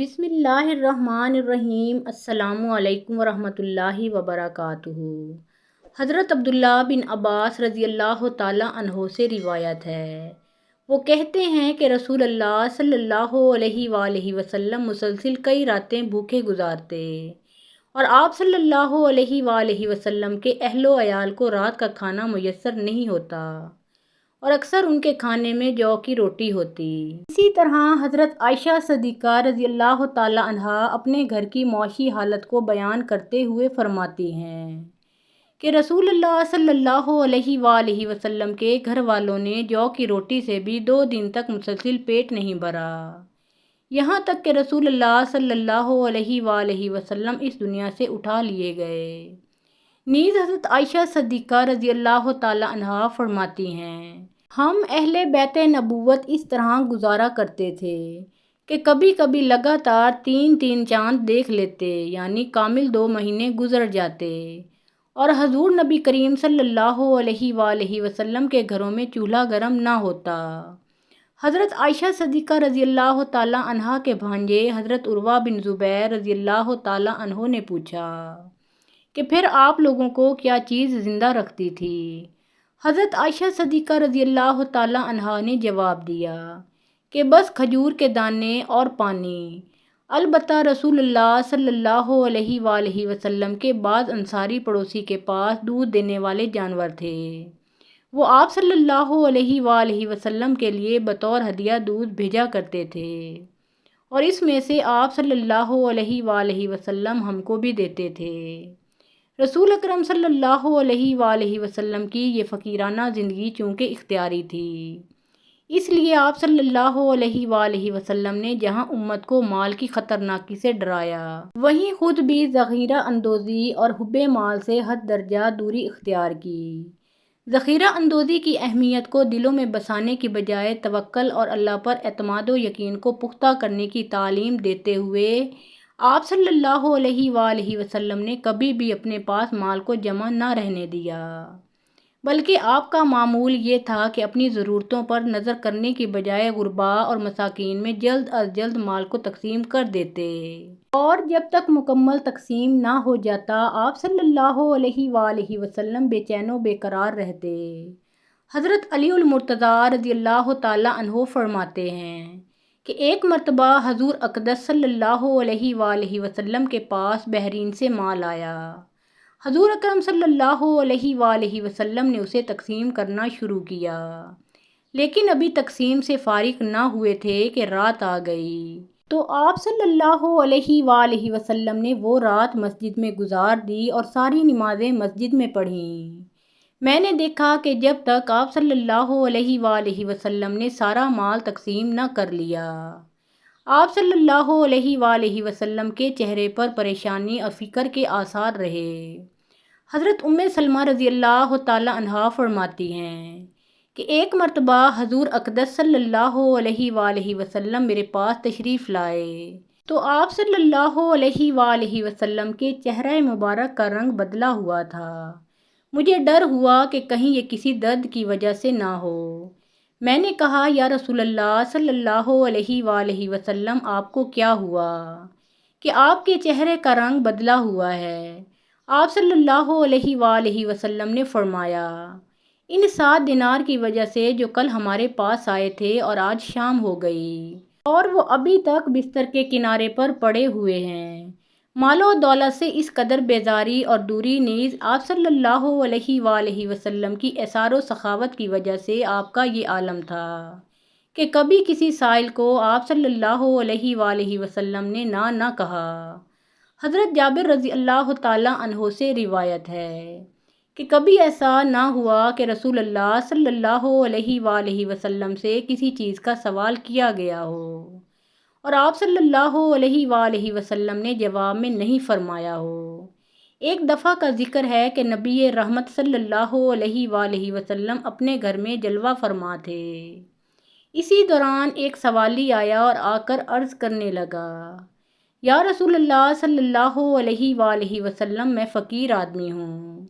بسم اللہ الرحمن الرحیم۔ السلام علیکم ورحمۃ اللہ وبرکاتہ۔ حضرت عبداللہ بن عباس رضی اللہ تعالیٰ عنہ سے روایت ہے، وہ کہتے ہیں کہ رسول اللہ صلی اللہ علیہ وآلہ وسلم مسلسل کئی راتیں بھوکے گزارتے اور آپ صلی اللہ علیہ وآلہ وسلم کے اہل و عیال کو رات کا کھانا میسر نہیں ہوتا اور اکثر ان کے کھانے میں جو کی روٹی ہوتی۔ اسی طرح حضرت عائشہ صدیقہ رضی اللہ تعالیٰ عنہا اپنے گھر کی معاشی حالت کو بیان کرتے ہوئے فرماتی ہیں کہ رسول اللہ صلی اللہ علیہ وآلہ وسلم کے گھر والوں نے جو کی روٹی سے بھی 2 دن تک مسلسل پیٹ نہیں بھرا، یہاں تک کہ رسول اللہ صلی اللہ علیہ وآلہ وسلم اس دنیا سے اٹھا لیے گئے۔ نیز حضرت عائشہ صدیقہ رضی اللہ تعالیٰ عنہا فرماتی ہیں، ہم اہل بیت نبوت اس طرح گزارا کرتے تھے کہ کبھی کبھی لگاتار 3 چاند دیکھ لیتے، یعنی کامل 2 مہینے گزر جاتے، اور حضور نبی کریم صلی اللہ علیہ وآلہ وسلم کے گھروں میں چولہا گرم نہ ہوتا۔ حضرت عائشہ صدیقہ رضی اللہ تعالیٰ عنہا کے بھانجے حضرت عروہ بن زبیر رضی اللہ تعالیٰ عنہ نے پوچھا کہ پھر آپ لوگوں کو کیا چیز زندہ رکھتی تھی؟ حضرت عائشہ صدیقہ رضی اللہ تعالیٰ عنہا نے جواب دیا کہ بس کھجور کے دانے اور پانی، البتہ رسول اللہ صلی اللہ علیہ وآلہ وسلم کے بعض انصاری پڑوسی کے پاس دودھ دینے والے جانور تھے، وہ آپ صلی اللہ علیہ وآلہ وسلم کے لیے بطور ہدیہ دودھ بھیجا کرتے تھے، اور اس میں سے آپ صلی اللہ علیہ وآلہ وسلم ہم کو بھی دیتے تھے۔ رسول اکرم صلی اللہ علیہ وآلہ وسلم کی یہ فقیرانہ زندگی چونکہ اختیاری تھی، اس لیے آپ صلی اللہ علیہ وآلہ وسلم نے جہاں امت کو مال کی خطرناکی سے ڈرایا، وہیں خود بھی ذخیرہ اندوزی اور حب مال سے حد درجہ دوری اختیار کی۔ ذخیرہ اندوزی کی اہمیت کو دلوں میں بسانے کی بجائے توکل اور اللہ پر اعتماد و یقین کو پختہ کرنے کی تعلیم دیتے ہوئے آپ صلی اللہ علیہ وآلہ وسلم نے کبھی بھی اپنے پاس مال کو جمع نہ رہنے دیا، بلکہ آپ کا معمول یہ تھا کہ اپنی ضرورتوں پر نظر کرنے کی بجائے غرباء اور مساکین میں جلد از جلد مال کو تقسیم کر دیتے، اور جب تک مکمل تقسیم نہ ہو جاتا آپ صلی اللہ علیہ وآلہ وسلم بے چین و بے قرار رہتے۔ حضرت علی المرتضیٰ رضی اللہ تعالیٰ عنہ فرماتے ہیں کہ ایک مرتبہ حضور اقدس صلی اللہ علیہ وآلہ وسلم کے پاس بحرین سے مال آیا، حضور اکرم صلی اللہ علیہ وآلہ وسلم نے اسے تقسیم کرنا شروع کیا، لیکن ابھی تقسیم سے فارغ نہ ہوئے تھے کہ رات آ گئی، تو آپ صلی اللہ علیہ وآلہ وسلم نے وہ رات مسجد میں گزار دی اور ساری نمازیں مسجد میں پڑھیں۔ میں نے دیکھا کہ جب تک آپ صلی اللہ علیہ وآلہ وسلم نے سارا مال تقسیم نہ کر لیا، آپ صلی اللہ علیہ وآلہ وسلم کے چہرے پر پریشانی اور فکر کے آثار رہے۔ حضرت سلمہ رضی اللہ تعالیٰ عنہا فرماتی ہیں کہ ایک مرتبہ حضور اقدس صلی اللہ علیہ وآلہ وسلم میرے پاس تشریف لائے تو آپ صلی اللہ علیہ وآلہ وسلم کے چہرہ مبارک کا رنگ بدلا ہوا تھا، مجھے ڈر ہوا کہ کہیں یہ کسی درد کی وجہ سے نہ ہو۔ میں نے کہا یا رسول اللہ صلی اللہ علیہ وآلہ وسلم آپ کو کیا ہوا کہ آپ کے چہرے کا رنگ بدلا ہوا ہے؟ آپ صلی اللہ علیہ وآلہ وسلم نے فرمایا، ان 7 دینار کی وجہ سے جو کل ہمارے پاس آئے تھے اور آج شام ہو گئی اور وہ ابھی تک بستر کے کنارے پر پڑے ہوئے ہیں۔ مال و دولت سے اس قدر بیزاری اور دوری نیز آپ صلی اللہ علیہ وآلہ وسلم کی ایثار و سخاوت کی وجہ سے آپ کا یہ عالم تھا کہ کبھی کسی سائل کو آپ صلی اللہ علیہ وآلہ وسلم نے نہ کہا۔ حضرت جابر رضی اللہ تعالیٰ عنہ سے روایت ہے کہ کبھی ایسا نہ ہوا کہ رسول اللہ صلی اللہ علیہ وآلہ وسلم سے کسی چیز کا سوال کیا گیا ہو اور آپ صلی اللہ علیہ وآلہ وسلم نے جواب میں نہیں فرمایا ہو۔ ایک دفعہ کا ذکر ہے کہ نبی رحمت صلی اللہ علیہ وآلہ وسلم اپنے گھر میں جلوہ فرما تھے، اسی دوران ایک سوالی آیا اور آ کر عرض کرنے لگا، یا رسول اللہ صلی اللہ علیہ وآلہ وسلم میں فقیر آدمی ہوں،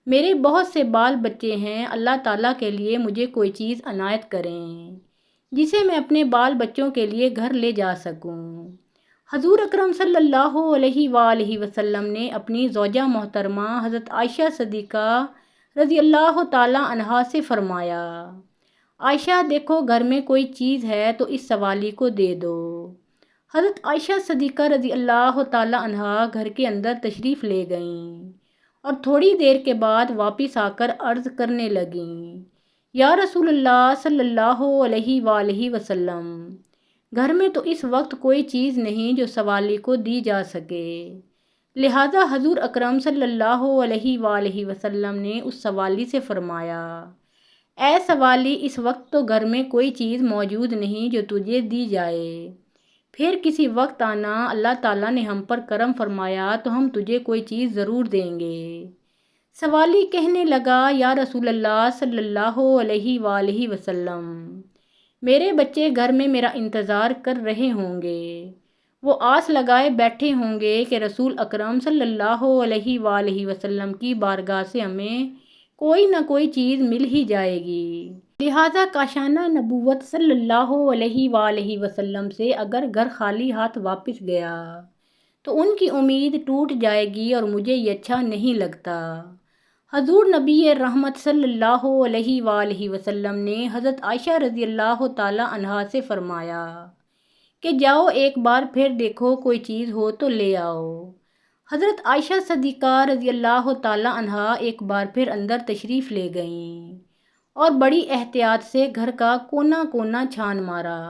میرے بہت سے بال بچے ہیں، اللہ تعالیٰ کے لیے مجھے کوئی چیز عنایت کریں جسے میں اپنے بال بچوں کے لیے گھر لے جا سکوں۔ حضور اکرم صلی اللہ علیہ وآلہ وسلم نے اپنی زوجہ محترمہ حضرت عائشہ صدیقہ رضی اللہ تعالیٰ عنہا سے فرمایا، عائشہ دیکھو گھر میں کوئی چیز ہے تو اس سوالی کو دے دو۔ حضرت عائشہ صدیقہ رضی اللہ تعالیٰ عنہا گھر کے اندر تشریف لے گئیں اور تھوڑی دیر کے بعد واپس آ کر عرض کرنے لگیں، یا رسول اللہ صلی اللہ علیہ وآلہ وسلم، گھر میں تو اس وقت کوئی چیز نہیں جو سوالی کو دی جا سکے۔ لہٰذا حضور اکرم صلی اللہ علیہ وآلہ وسلم نے اس سوالی سے فرمایا، اے سوالی، اس وقت تو گھر میں کوئی چیز موجود نہیں جو تجھے دی جائے، پھر کسی وقت آنا، اللہ تعالیٰ نے ہم پر کرم فرمایا تو ہم تجھے کوئی چیز ضرور دیں گے۔ سوالی کہنے لگا، یا رسول اللہ صلی اللہ علیہ وآلہ وسلم، میرے بچے گھر میں میرا انتظار کر رہے ہوں گے، وہ آس لگائے بیٹھے ہوں گے کہ رسول اکرم صلی اللہ علیہ وآلہ وسلم کی بارگاہ سے ہمیں کوئی نہ کوئی چیز مل ہی جائے گی، لہٰذا کاشانہ نبوت صلی اللہ علیہ وآلہ وسلم سے اگر گھر خالی ہاتھ واپس گیا تو ان کی امید ٹوٹ جائے گی اور مجھے یہ اچھا نہیں لگتا۔ حضور نبی رحمت صلی اللہ علیہ وآلہ وسلم نے حضرت عائشہ رضی اللہ تعالیٰ عنہا سے فرمایا کہ جاؤ ایک بار پھر دیکھو کوئی چیز ہو تو لے آؤ۔ حضرت عائشہ صدیقہ رضی اللہ تعالیٰ عنہا ایک بار پھر اندر تشریف لے گئیں اور بڑی احتیاط سے گھر کا کونا کونا چھان مارا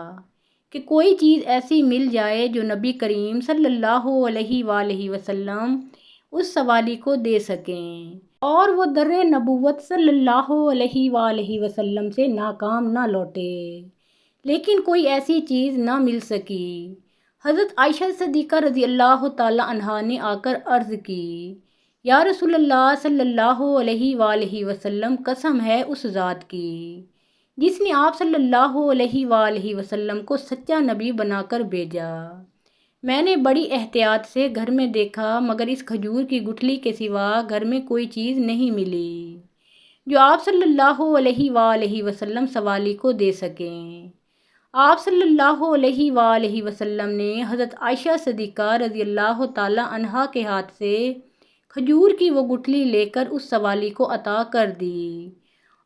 کہ کوئی چیز ایسی مل جائے جو نبی کریم صلی اللہ علیہ وآلہ وسلم اس سوالی کو دے سکیں اور وہ در نبوت صلی اللہ علیہ وآلہ وسلم سے ناکام نہ لوٹے، لیکن کوئی ایسی چیز نہ مل سکی۔ حضرت عائشہ صدیقہ رضی اللہ تعالیٰ عنہا نے آ کر عرض کی، یا رسول اللہ صلی اللہ علیہ وآلہ وسلم، قسم ہے اس ذات کی جس نے آپ صلی اللہ علیہ وآلہ وسلم کو سچا نبی بنا کر بھیجا، میں نے بڑی احتیاط سے گھر میں دیکھا مگر اس کھجور کی گٹھلی کے سوا گھر میں کوئی چیز نہیں ملی جو آپ صلی اللہ علیہ وآلہ وسلم سوالی کو دے سکیں۔ آپ صلی اللہ علیہ وآلہ وسلم نے حضرت عائشہ صدیقہ رضی اللہ تعالیٰ عنہا کے ہاتھ سے کھجور کی وہ گٹھلی لے کر اس سوالی کو عطا کر دی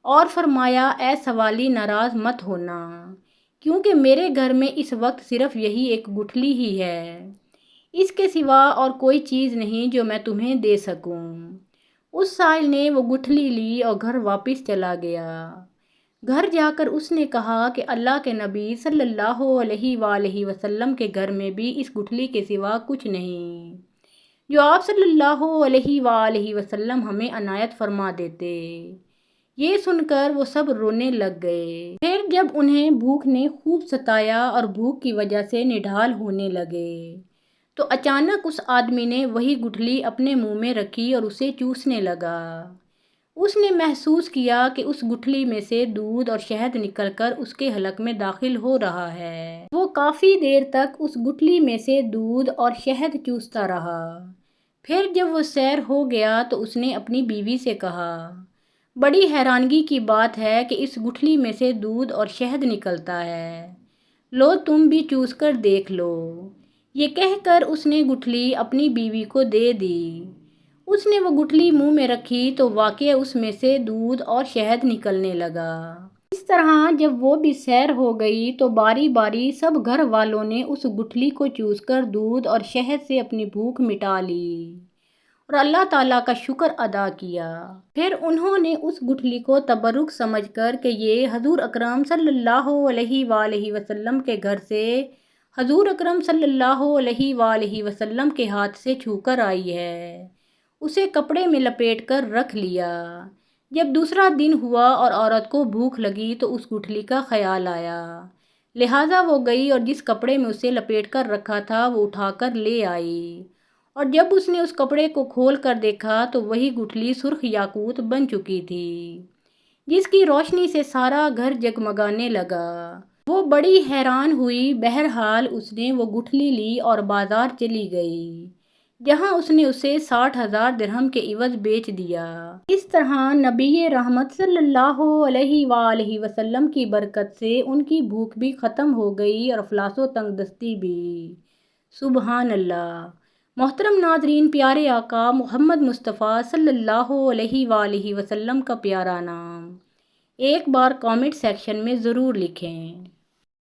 اور فرمایا، اے سوالی، ناراض مت ہونا، کیونکہ میرے گھر میں اس وقت صرف یہی ایک گٹھلی ہی ہے، اس کے سوا اور کوئی چیز نہیں جو میں تمہیں دے سکوں۔ اس سائل نے وہ گٹھلی لی اور گھر واپس چلا گیا۔ گھر جا کر اس نے کہا کہ اللہ کے نبی صلی اللہ علیہ وآلہ وسلم کے گھر میں بھی اس گٹھلی کے سوا کچھ نہیں جو آپ صلی اللہ علیہ وآلہ وسلم ہمیں عنایت فرما دیتے۔ یہ سن کر وہ سب رونے لگ گئے۔ پھر جب انہیں بھوک نے خوب ستایا اور بھوک کی وجہ سے نڈھال ہونے لگے تو اچانک اس آدمی نے وہی گٹھلی اپنے منہ میں رکھی اور اسے چوسنے لگا۔ اس نے محسوس کیا کہ اس گٹھلی میں سے دودھ اور شہد نکل کر اس کے حلق میں داخل ہو رہا ہے۔ وہ کافی دیر تک اس گٹھلی میں سے دودھ اور شہد چوستا رہا۔ پھر جب وہ سیر ہو گیا تو اس نے اپنی بیوی سے کہا، بڑی حیرانگی کی بات ہے کہ اس گٹھلی میں سے دودھ اور شہد نکلتا ہے، لو تم بھی چوس کر دیکھ لو۔ یہ کہہ کر اس نے گٹھلی اپنی بیوی کو دے دی۔ اس نے وہ گٹھلی منہ میں رکھی تو واقع اس میں سے دودھ اور شہد نکلنے لگا۔ اس طرح جب وہ بھی سیر ہو گئی تو باری باری سب گھر والوں نے اس گٹھلی کو چوس کر دودھ اور شہد سے اپنی بھوک مٹا لی اور اللہ تعالیٰ کا شکر ادا کیا۔ پھر انہوں نے اس گٹھلی کو تبرک سمجھ کر کہ یہ حضور اکرم صلی اللہ علیہ وآلہ وسلم کے گھر سے حضور اکرم صلی اللہ علیہ وآلہ وسلم کے ہاتھ سے چھو کر آئی ہے، اسے کپڑے میں لپیٹ کر رکھ لیا۔ جب دوسرا دن ہوا اور عورت کو بھوک لگی تو اس گٹھلی کا خیال آیا، لہٰذا وہ گئی اور جس کپڑے میں اسے لپیٹ کر رکھا تھا وہ اٹھا کر لے آئی، اور جب اس نے اس کپڑے کو کھول کر دیکھا تو وہی گٹھلی سرخ یاقوت بن چکی تھی جس کی روشنی سے سارا گھر جگمگانے لگا۔ وہ بڑی حیران ہوئی، بہرحال اس نے وہ گٹھلی لی اور بازار چلی گئی جہاں اس نے اسے 60,000 درہم کے عوض بیچ دیا۔ اس طرح نبی رحمت صلی اللہ علیہ وآلہ وسلم کی برکت سے ان کی بھوک بھی ختم ہو گئی اور افلاس و تنگ دستی بھی۔ سبحان اللہ۔ محترم ناظرین، پیارے آقا محمد مصطفیٰ صلی اللہ علیہ وآلہ وسلم کا پیارا نام ایک بار کامنٹ سیکشن میں ضرور لکھیں۔